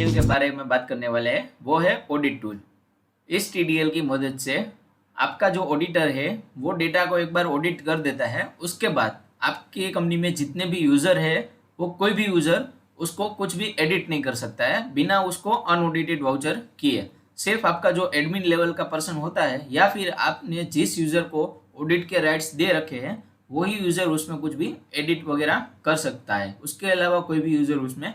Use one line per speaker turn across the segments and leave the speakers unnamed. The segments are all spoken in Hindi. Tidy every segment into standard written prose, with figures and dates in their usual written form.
टीडीएल के बारे में बात करने वाले हैं, वो है ऑडिट टूल। इस टीडीएल की मदद से आपका जो ऑडिटर है वो डेटा को एक बार ऑडिट कर देता है। उसके बाद आपकी कंपनी में जितने भी यूज़र है वो कोई भी यूज़र उसको कुछ भी एडिट नहीं कर सकता है बिना उसको अनऑडिटेड वाउचर किए। सिर्फ आपका जो एडमिन लेवल का पर्सन होता है या फिर आपने जिस यूज़र को ऑडिट के राइट्स दे रखे हैं वही यूज़र उसमें कुछ भी एडिट वगैरह कर सकता है। उसके अलावा कोई भी यूज़र उसमें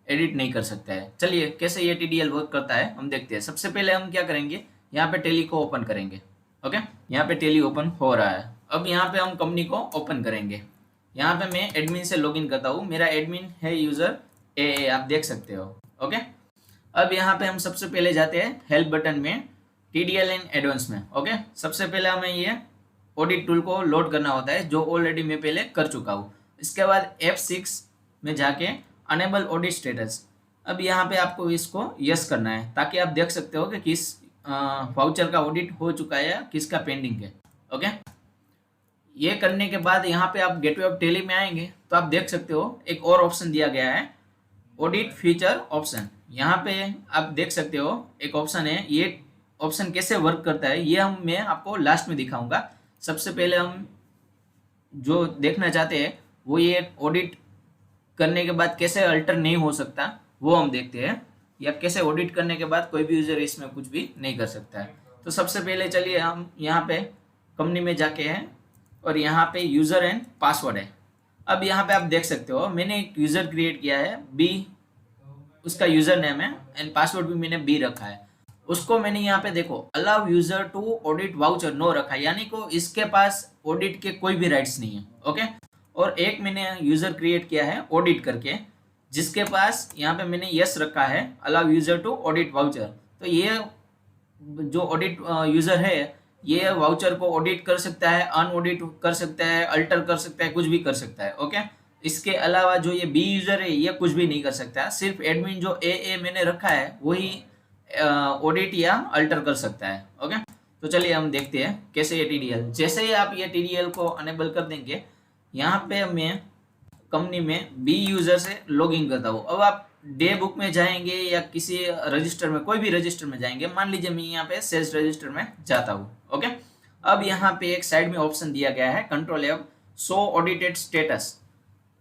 एडिट नहीं कर सकता है। चलिए कैसे ये टीडीएल वर्क करता है हम देखते हैं। सबसे पहले हम क्या करेंगे, यहाँ पे टेली को ओपन करेंगे। ओके, यहाँ पे टेली ओपन हो रहा है। अब यहाँ पे हम कंपनी को ओपन करेंगे। यहाँ पे मैं एडमिन से लॉगिन करता हूँ। मेरा एडमिन है यूज़र ए, आप देख सकते हो। ओके, अब यहाँ पे हम सबसे पहले जाते हैं हेल्प बटन में, टीडीएल इन एडवांस में। ओके, सबसे पहले हमें ये ऑडिट टूल को लोड करना होता है जो ऑलरेडी मैं पहले कर चुका हूँ। इसके बाद F6 में जाके अनेबल ऑडिट स्टेटस, अब यहाँ पे आपको इसको यस करना है ताकि आप देख सकते हो कि किस वाउचर का ऑडिट हो चुका है या किसका पेंडिंग है। ओके, ये करने के बाद यहाँ पे आप गेटवे ऑफ टेली में आएंगे तो आप देख सकते हो एक और ऑप्शन दिया गया है, ऑडिट फीचर ऑप्शन। यहाँ पे आप देख सकते हो एक ऑप्शन है। ये ऑप्शन कैसे वर्क करता है ये मैं आपको लास्ट में दिखाऊंगा। सबसे पहले हम जो देखना चाहते हैं वो ये ऑडिट करने के बाद कैसे अल्टर नहीं हो सकता वो हम देखते हैं, या कैसे ऑडिट करने के बाद कोई भी यूज़र इसमें कुछ भी नहीं कर सकता है। तो सबसे पहले चलिए हम यहाँ पे कंपनी में जाके हैं और यहाँ पे यूज़र एंड पासवर्ड है। अब यहाँ पे आप देख सकते हो मैंने एक यूज़र क्रिएट किया है बी, उसका यूज़र नेम है एंड पासवर्ड भी मैंने बी रखा है। उसको मैंने यहाँ पे देखो allow user to audit voucher no रखा है, यानी को इसके पास ऑडिट के कोई भी राइट्स नहीं है। ओके, और एक मैंने यूजर क्रिएट किया है ऑडिट करके जिसके पास यहाँ पे मैंने यस रखा है allow user to audit voucher. तो ये जो ऑडिट यूजर है ये वाउचर को ऑडिट कर सकता है, अनऑडिट कर सकता है, अल्टर कर सकता है, कुछ भी कर सकता है। ओके, इसके अलावा जो ये बी यूजर है ये कुछ भी नहीं कर सकता। सिर्फ एडमिन जो ए मैंने रखा है वही ऑडिट या अल्टर कर सकता है। ओके, तो चलिए हम देखते हैं कैसे ये टीडीएल, जैसे ही आप ये टीडीएल को अनेबल कर देंगे यहाँ पे मैं कंपनी में बी यूजर से लॉगिन करता हूँ। अब आप डे बुक में जाएंगे या किसी रजिस्टर में, कोई भी रजिस्टर में जाएंगे, मान लीजिए मैं यहाँ पे सेल्स रजिस्टर में जाता हूँ। ओके, अब यहाँ पे एक साइड में ऑप्शन दिया गया है control F show audited status.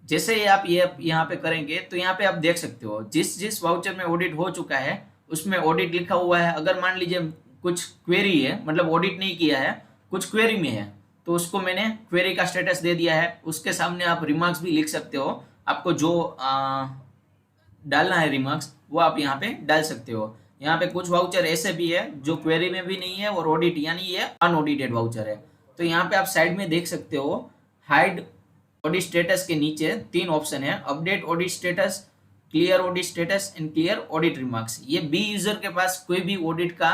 जैसे ही आप ये यहाँ पे करेंगे तो यहाँ पे आप देख सकते हो जिस जिस वाउचर में ऑडिट हो चुका है उसमें ऑडिट लिखा हुआ है। अगर मान लीजिए कुछ क्वेरी है, मतलब ऑडिट नहीं किया है, कुछ क्वेरी में है, तो उसको मैंने क्वेरी का स्टेटस दे दिया है। उसके सामने आप रिमार्क्स भी लिख सकते हो, आपको जो डालना है रिमार्क्स वो आप यहाँ पे डाल सकते हो। यहाँ पे कुछ वाउचर ऐसे भी है जो क्वेरी में भी नहीं है और ऑडिट यानी ये अनऑडिटेड वाउचर है। तो यहाँ पे आप साइड में देख सकते हो हाइड ऑडिट स्टेटस के नीचे 3 ऑप्शन है, update audit status, clear audit status and clear audit remarks. ये बी यूजर के पास कोई भी ऑडिट का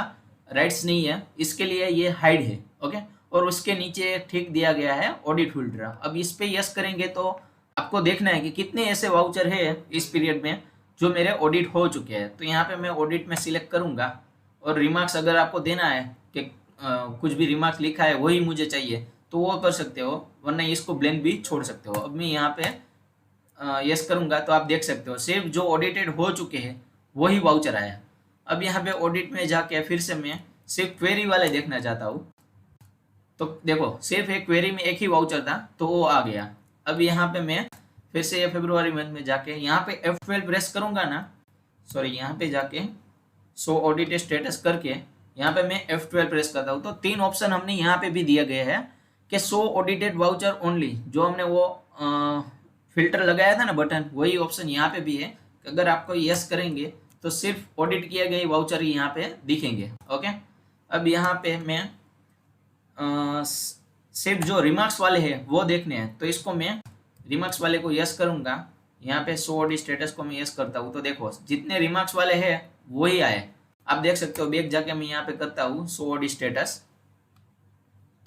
राइट्स नहीं है, इसके लिए ये हाइड है। ओके, और उसके नीचे ठीक दिया गया है ऑडिट फिल्टर। अब इस पे यस करेंगे तो आपको देखना है कि कितने ऐसे वाउचर है इस पीरियड में जो मेरे ऑडिट हो चुके हैं। तो यहाँ पे मैं ऑडिट में सिलेक्ट करूँगा और रिमार्क्स अगर आपको देना है कि कुछ भी रिमार्क्स लिखा है वही मुझे चाहिए तो वो कर सकते हो, वरना इसको ब्लैंक भी छोड़ सकते हो। अब मैं यहाँ पे यस करूँगा तो आप देख सकते हो सिर्फ जो ऑडिटेड हो चुके हैं वही वाउचर आया। अब यहाँ पे ऑडिट में जाके फिर से मैं सिर्फ क्वेरी वाले देखना चाहता हूँ, तो देखो सिर्फ एक क्वेरी में एक ही वाउचर था तो वो आ गया। अब यहाँ पे मैं फिर से फरवरी मंथ में जाके यहाँ पे F12 प्रेस करूँगा ना, सॉरी यहाँ पे जाके शो ऑडिट स्टेटस करके यहाँ पे मैं F12 प्रेस करता हूँ तो 3 ऑप्शन हमने यहाँ पे भी दिया गया है कि शो ऑडिटेड वाउचर ओनली, जो हमने वो फिल्टर लगाया था ना बटन, वही ऑप्शन यहाँ पे भी है। अगर आपको यस करेंगे तो सिर्फ ऑडिट किए गए वाउचर ही यहाँ पे दिखेंगे। ओके, अब यहाँ पे मैं सिर्फ जो रिमार्क्स वाले हैं वो देखने हैं तो इसको मैं रिमार्क्स वाले को यस करूँगा। यहाँ पे शो ऑडिट स्टेटस को मैं यस करता हूँ तो देखो जितने रिमार्क्स वाले हैं वही आए। आप देख सकते हो बैक जाके मैं यहाँ पे करता हूँ शो ऑडिट स्टेटस,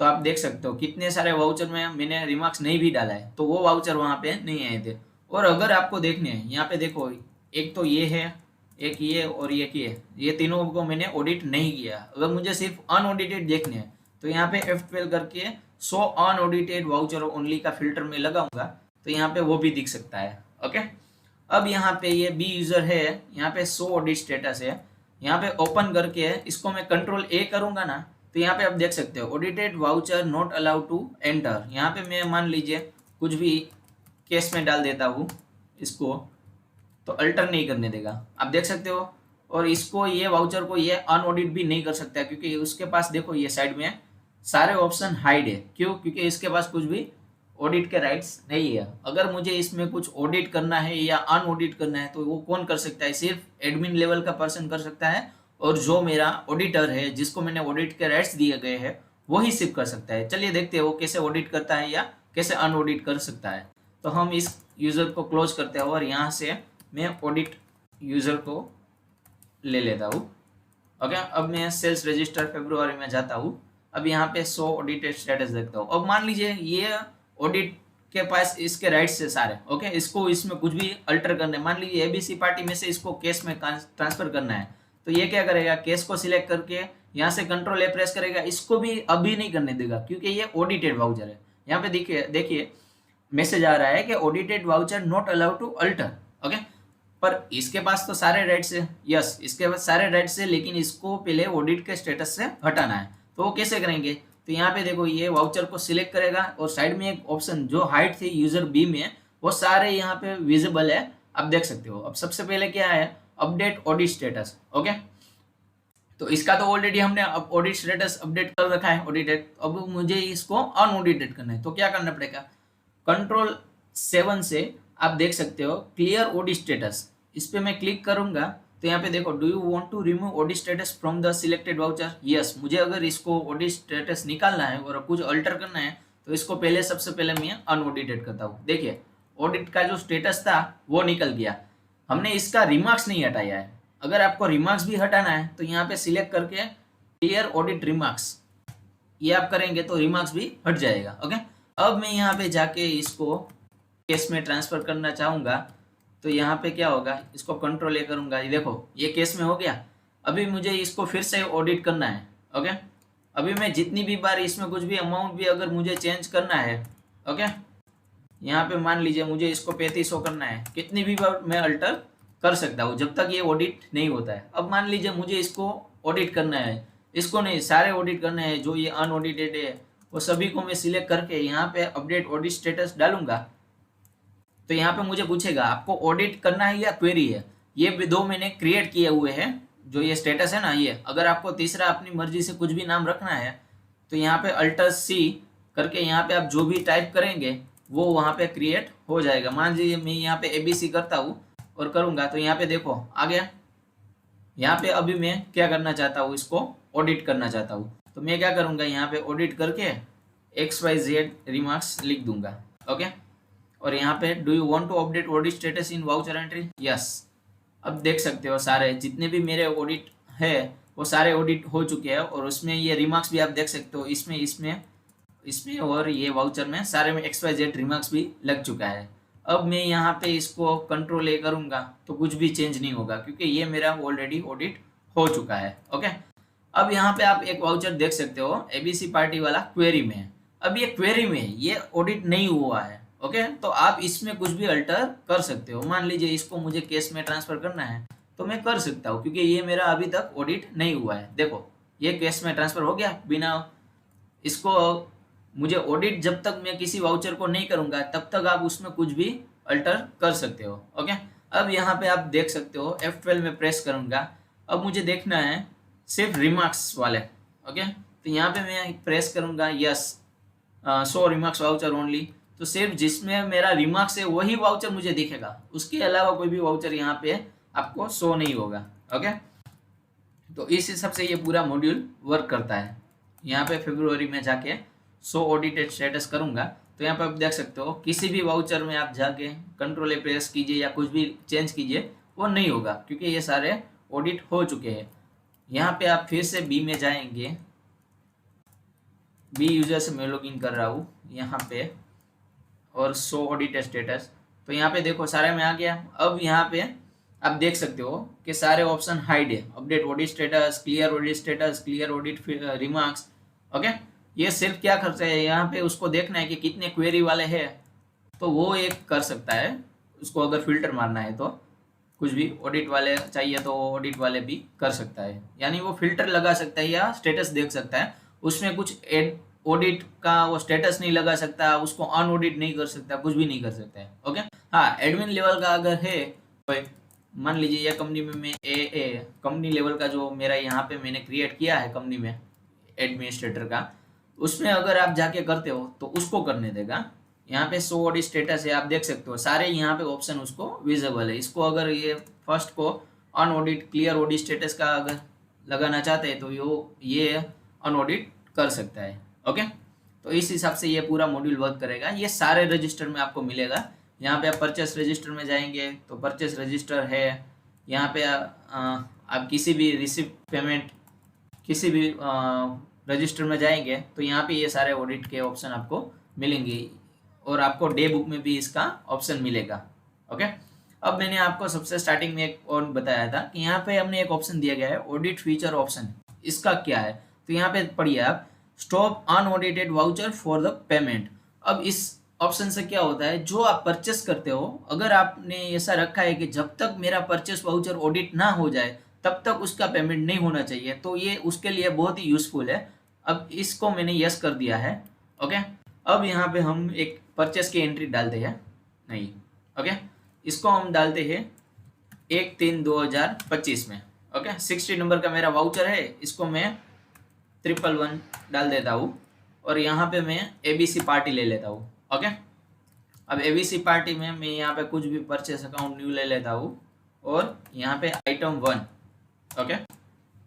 तो आप देख सकते हो कितने सारे वाउचर में मैंने रिमार्क्स नहीं भी डाला है तो वो वाउचर वहाँ पे नहीं आए थे। और अगर आपको देखने हैं यहाँ पे देखो एक तो ये है, एक ये और ये तीनों को मैंने ऑडिट नहीं किया। अगर मुझे सिर्फ अनऑडिटेड देखने हैं तो यहाँ पे F12 करके शो अनऑडिटेड वाउचर ओनली का फिल्टर में लगाऊंगा तो यहाँ पे वो भी दिख सकता है। ओके, अब यहाँ पे ये बी यूजर है, यहाँ पे शो ऑडिट स्टेटस है, यहाँ पे ओपन करके इसको मैं कंट्रोल ए करूंगा ना, तो यहाँ पे आप देख सकते हो audited voucher not allowed to enter. यहाँ पे मैं मान लीजिए कुछ भी केस में डाल देता हूँ इसको, तो अल्टर नहीं करने देगा, आप देख सकते हो। और इसको ये वाउचर को ये अनऑडिट भी नहीं कर सकता क्योंकि उसके पास देखो ये साइड में सारे ऑप्शन हाइड है। क्यों? क्योंकि इसके पास कुछ भी ऑडिट के राइट्स नहीं है। अगर मुझे इसमें कुछ ऑडिट करना है या अनऑडिट करना है तो वो कौन कर सकता है? सिर्फ एडमिन लेवल का पर्सन कर सकता है, और जो मेरा ऑडिटर है जिसको मैंने ऑडिट के राइट्स दिए गए हैं वही सिर्फ कर सकता है। चलिए देखते हैं वो कैसे ऑडिट करता है या कैसे अनऑडिट कर सकता है। तो हम इस यूजर को क्लोज करते हैं और यहाँ से मैं ऑडिट यूजर को ले लेता हूँ। ओके, अब मैं सेल्स रजिस्टर फरवरी में जाता हूँ। अब यहाँ पे शो ऑडिटेड स्टेटस देखता हूँ। अब मान लीजिए ये ऑडिट के पास इसके राइट्स है सारे। ओके, इसको इसमें कुछ भी अल्टर करना है, मान लीजिए एबीसी पार्टी में से इसको केस में ट्रांसफर करना है, तो ये क्या करेगा? केस को सिलेक्ट करके यहाँ से कंट्रोल ए प्रेस करेगा। इसको भी अभी नहीं करने देगा क्योंकि ये ऑडिटेड वाउचर है। यहाँ पे देखिए मैसेज आ रहा है कि audited voucher not allowed to alter. Okay, पर इसके पास तो सारे राइट्स है। यस, इसके पास सारे राइट्स है, लेकिन इसको पहले ऑडिट के स्टेटस से हटाना है। तो वो कैसे करेंगे? तो यहाँ पे देखो ये वाउचर को सिलेक्ट करेगा और साइड में एक ऑप्शन जो हाइड थी यूजर बी में, वो सारे यहाँ पे विजिबल है, आप देख सकते हो। अब सबसे पहले क्या है? Update audit status. ओके, तो इसका तो ऑलरेडी हमने ऑडिट स्टेटस अपडेट कर रखा है, ऑडिटेड। अब मुझे इसको अनऑडिटेड करना है, तो क्या करना पड़ेगा? कंट्रोल 7 से आप देख सकते हो क्लियर ऑडिट स्टेटस, इस पे मैं क्लिक करूंगा तो यहाँ पे देखो do you want to remove audit status from the selected voucher. Yes, मुझे अगर इसको ऑडिट स्टेटस निकालना है और कुछ अल्टर करना है तो इसको पहले सबसे पहले मैं अनऑडिटेड करता हूँ। देखिए ऑडिट का जो स्टेटस था वो निकल गया, हमने इसका रिमार्क्स नहीं हटाया है। अगर आपको रिमार्क्स भी हटाना है तो यहाँ पे सिलेक्ट करके क्लियर ऑडिट रिमार्क्स, ये आप करेंगे तो रिमार्क्स भी हट जाएगा। ओके, अब मैं यहाँ पे जाके इसको केस में ट्रांसफर करना चाहूँगा, तो यहाँ पे क्या होगा? इसको कंट्रोल ए करूँगा, ये देखो ये केस में हो गया। अभी मुझे इसको फिर से ऑडिट करना है। ओके, अभी मैं जितनी भी बार इसमें कुछ भी अमाउंट भी अगर मुझे चेंज करना है, ओके, यहाँ पे मान लीजिए मुझे इसको 3500 करना है, कितनी भी बार मैं अल्टर कर सकता हूँ जब तक ये ऑडिट नहीं होता है। अब मान लीजिए मुझे इसको ऑडिट करना है, इसको नहीं सारे ऑडिट करने हैं, जो ये अनऑडिटेड है वो सभी को मैं सिलेक्ट करके यहाँ पे अपडेट ऑडिट स्टेटस डालूंगा। तो यहाँ पे मुझे पूछेगा आपको ऑडिट करना है या क्वेरी है। ये भी दो मैंने क्रिएट किए हुए हैं, जो ये स्टेटस है ना, ये अगर आपको तीसरा अपनी मर्जी से कुछ भी नाम रखना है तो यहाँ पे अल्टर सी करके यहाँ पे आप जो भी टाइप करेंगे वो वहाँ पे क्रिएट हो जाएगा। मान लीजिए मैं यहाँ पे एबीसी करता हूँ और करूँगा तो यहाँ पे देखो आ गया। यहाँ पे अभी मैं क्या करना चाहता हूँ? इसको ऑडिट करना चाहता हूँ, तो मैं क्या करूँगा? यहाँ पे ऑडिट करके XYZ रिमार्क्स लिख दूंगा। ओके, और यहाँ पे do you want to update audit status in voucher entry. Yes, अब देख सकते हो सारे जितने भी मेरे ऑडिट है वो सारे ऑडिट हो चुके हैं, और उसमें ये रिमार्क्स भी आप देख सकते हो, इसमें इसमें इसमें और ये वाउचर में सारे में XYZ रिमार्क्स भी लग चुका है। अब मैं यहाँ पे इसको कंट्रोल ए करूँगा तो कुछ भी चेंज नहीं होगा क्योंकि ये मेरा ऑलरेडी ऑडिट हो चुका है। ओके, अब यहाँ पे आप एक वाउचर देख सकते हो एबीसी पार्टी वाला क्वेरी में। अब ये क्वेरी में ये ऑडिट नहीं हुआ है। ओके, तो आप इसमें कुछ भी अल्टर कर सकते हो। मान लीजिए इसको मुझे केस में ट्रांसफर करना है तो मैं कर सकता हूँ क्योंकि ये मेरा अभी तक ऑडिट नहीं हुआ है। देखो ये केस में ट्रांसफर हो गया बिना इसको। मुझे ऑडिट जब तक मैं किसी वाउचर को नहीं करूँगा तब तक आप उसमें कुछ भी अल्टर कर सकते हो। ओके, अब यहाँ पे आप देख सकते हो F12 में प्रेस करूँगा। अब मुझे देखना है सिर्फ रिमार्क्स वाले। ओके, तो यहाँ पे मैं प्रेस करूँगा yes, show remarks voucher only, तो सिर्फ जिसमें मेरा रिमार्क्स है वही वाउचर मुझे दिखेगा, उसके अलावा कोई भी वाउचर यहाँ पे आपको शो नहीं होगा। ओके, तो इस हिसाब से ये पूरा मॉड्यूल वर्क करता है। यहाँ पे फरवरी में जाके शो ऑडिटेड स्टेटस करूँगा तो यहाँ पे आप देख सकते हो किसी भी वाउचर में आप जाके कंट्रोल ए प्रेस कीजिए या कुछ भी चेंज कीजिए वो नहीं होगा क्योंकि ये सारे ऑडिट हो चुके हैं। यहाँ पे आप फिर से बी में जाएंगे, बी यूजर से मैं लॉगिन कर रहा हूँ यहाँ पे, और शो ऑडिट स्टेटस, तो यहाँ पे देखो सारे में आ गया। अब यहाँ पे आप देख सकते हो कि सारे ऑप्शन हाइड है, update audit status, clear audit status, clear audit remarks. Okay, ये सिर्फ क्या खर्चा है यहाँ पे उसको देखना है कि कितने क्वेरी वाले हैं तो वो एक कर सकता है, उसको अगर फिल्टर मारना है तो कुछ भी ऑडिट वाले चाहिए तो ऑडिट वाले भी कर सकता है, यानी वो फिल्टर लगा सकता है या स्टेटस देख सकता है। उसमें कुछ ऑडिट का वो स्टेटस नहीं लगा सकता, उसको अनऑडिट नहीं कर सकता, कुछ भी नहीं कर सकता है। ओके, हाँ, एडमिन लेवल का अगर है तो मान लीजिए ये कंपनी में मैं ए कंपनी लेवल का जो मेरा यहाँ पे मैंने क्रिएट किया है कंपनी में एडमिनिस्ट्रेटर का, उसमें अगर आप जाके करते हो तो उसको करने देगा। यहाँ पे शो ऑडिट स्टेटस है, आप देख सकते हो सारे यहाँ पे ऑप्शन उसको विजिबल है। इसको अगर ये फर्स्ट को अनऑडिट क्लियर ऑडिट स्टेटस का अगर लगाना चाहते हैं तो ये अनऑडिट कर सकता है। ओके, तो इस हिसाब से ये पूरा मॉड्यूल वर्क करेगा। ये सारे रजिस्टर में आपको मिलेगा। यहाँ पे आप परचेस रजिस्टर में जाएंगे तो परचेस रजिस्टर है। यहाँ पे आप किसी भी रिसिप्ट पेमेंट किसी भी रजिस्टर में जाएंगे तो यहाँ पे ये सारे ऑडिट के ऑप्शन आपको मिलेंगे और आपको डे बुक में भी इसका ऑप्शन मिलेगा। ओके, अब मैंने आपको सबसे स्टार्टिंग में एक और बताया था कि यहाँ पे हमने एक ऑप्शन दिया गया है ऑडिट फीचर ऑप्शन। इसका क्या है तो यहाँ पे पढ़िए आप, stop unaudited voucher for the payment. अब इस ऑप्शन से क्या होता है, जो आप परचेस करते हो अगर आपने ऐसा रखा है कि जब तक मेरा परचेस वाउचर ऑडिट ना हो जाए तब तक उसका पेमेंट नहीं होना चाहिए, तो ये उसके लिए बहुत ही यूजफुल है। अब इसको मैंने यस कर दिया है। ओके, अब यहाँ पे हम एक परचेस की एंट्री डालते हैं नहीं। ओके, इसको हम डालते हैं 1/3/2025 में। ओके, 60 नंबर का मेरा वाउचर है, इसको मैं 111 डाल देता हूँ और यहाँ पे मैं ABC पार्टी ले लेता हूँ। ओके, अब ABC पार्टी में मैं यहाँ पे कुछ भी परचेस अकाउंट न्यू ले लेता हूँ और यहाँ पे आइटम 1। ओके,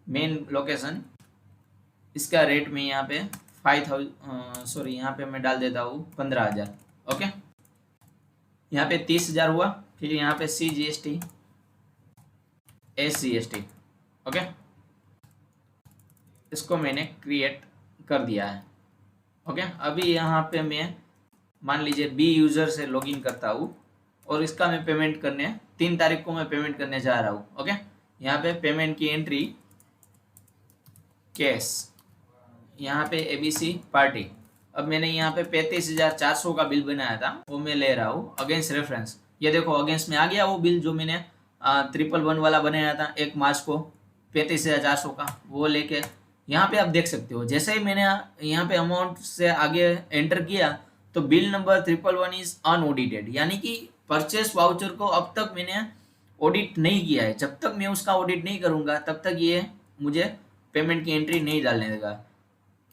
मेन लोकेशन, इसका रेट में यहाँ पे 5000 सॉरी यहाँ पे मैं डाल देता हूँ 15,000। ओके, यहाँ पे 30,000 हुआ। फिर यहाँ पे CGST SGST। ओके, इसको मैंने क्रिएट कर दिया है। ओके, अभी यहाँ पे मैं मान लीजिए B यूज़र से लॉगिन करता हूँ और इसका मैं पेमेंट करने 3 तारीख को मैं पेमेंट करने जा रहा हूँ। ओके, यहाँ पे पेमेंट की एंट्री कैश, यहाँ पे ABC पार्टी। अब मैंने यहाँ पे 35,400 का बिल बनाया था वो मैं ले रहा हूँ अगेंस्ट रेफरेंस। ये देखो अगेंस्ट में आ गया वो बिल जो मैंने 111 वाला बनाया था 1 मार्च को 35,400 का, वो लेके यहाँ पे आप देख सकते हो। जैसे ही मैंने यहाँ पे अमाउंट से आगे एंटर किया तो बिल नंबर 111 इज अनऑडिटेड, यानी कि परचेस वाउचर को अब तक मैंने ऑडिट नहीं किया है। जब तक मैं उसका ऑडिट नहीं करूँगा तब तक ये मुझे पेमेंट की एंट्री नहीं डालने देगा।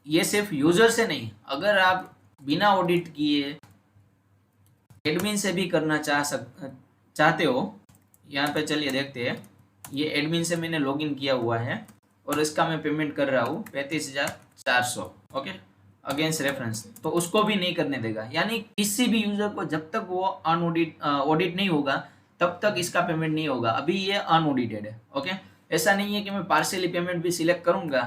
ये सिर्फ यूजर से नहीं, अगर आप बिना ऑडिट किए एडमिन से भी करना चाहते हो, यहाँ पे चलिए देखते हैं। ये एडमिन से मैंने लॉगिन किया हुआ है और इसका मैं पेमेंट कर रहा हूँ 35,400। ओके, अगेंस्ट रेफरेंस, तो उसको भी नहीं करने देगा। यानी किसी भी यूजर को जब तक वो ऑडिट नहीं होगा तब तक इसका पेमेंट नहीं होगा। अभी ये अनऑडिटेड है। ओके, ऐसा नहीं है कि मैं पार्शियली पेमेंट भी सिलेक्ट करूंगा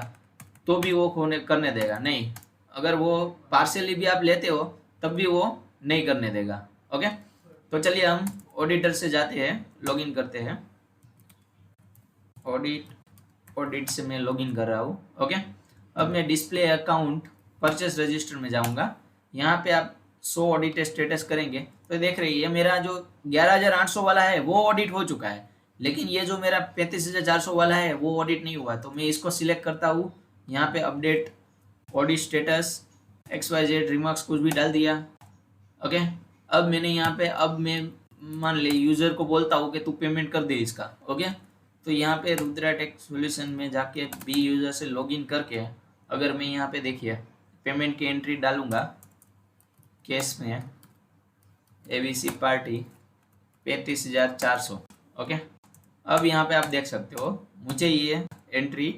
तो भी वो करने देगा, नहीं। अगर वो पार्शियली भी आप लेते हो तब भी वो नहीं करने देगा। ओके, तो चलिए हम ऑडिटर से जाते हैं, लॉगिन करते हैं। ऑडिट से मैं लॉगिन कर रहा हूँ। ओके, अब मैं डिस्प्ले अकाउंट परचेस रजिस्टर में जाऊंगा। यहाँ पे आप शो ऑडिट स्टेटस करेंगे तो देख रही है मेरा जो 11,800 वाला है वो ऑडिट हो चुका है, लेकिन ये जो मेरा 35,400 वाला है वो ऑडिट नहीं हुआ। तो मैं इसको सिलेक्ट करता हूँ, यहाँ पे update audit status XYZ remarks कुछ भी डाल दिया। ओके, अब मैंने यहाँ पे मैं मान ले यूज़र को बोलता हूँ कि तू पेमेंट कर दे इसका। ओके, तो यहाँ पे रुद्रा टेक सॉल्यूशन में जाके B यूज़र से लॉगिन करके अगर मैं यहाँ पे देखिए पेमेंट की एंट्री डालूँगा कैश में ABC पार्टी 35,400। ओके, अब यहाँ पे आप देख सकते हो मुझे ये एंट्री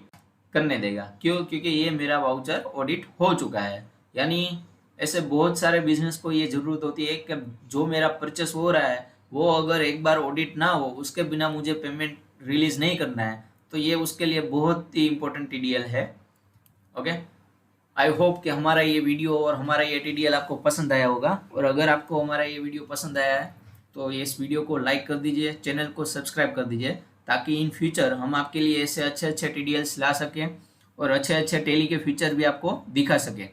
करने देगा। क्यों? क्योंकि ये मेरा वाउचर ऑडिट हो चुका है। यानी ऐसे बहुत सारे बिजनेस को ये ज़रूरत होती है कि जो मेरा परचेस हो रहा है वो अगर एक बार ऑडिट ना हो उसके बिना मुझे पेमेंट रिलीज़ नहीं करना है, तो ये उसके लिए बहुत ही इम्पोर्टेंट TDL है। ओके, आई होप कि हमारा ये वीडियो और हमारा ये TDL आपको पसंद आया होगा। और अगर आपको हमारा ये वीडियो पसंद आया है तो ये इस वीडियो को लाइक कर दीजिए, चैनल को सब्सक्राइब कर दीजिए, ताकि इन फ्यूचर हम आपके लिए ऐसे अच्छे अच्छे TDLs ला सकें और अच्छे अच्छे टेली के फीचर भी आपको दिखा सकें।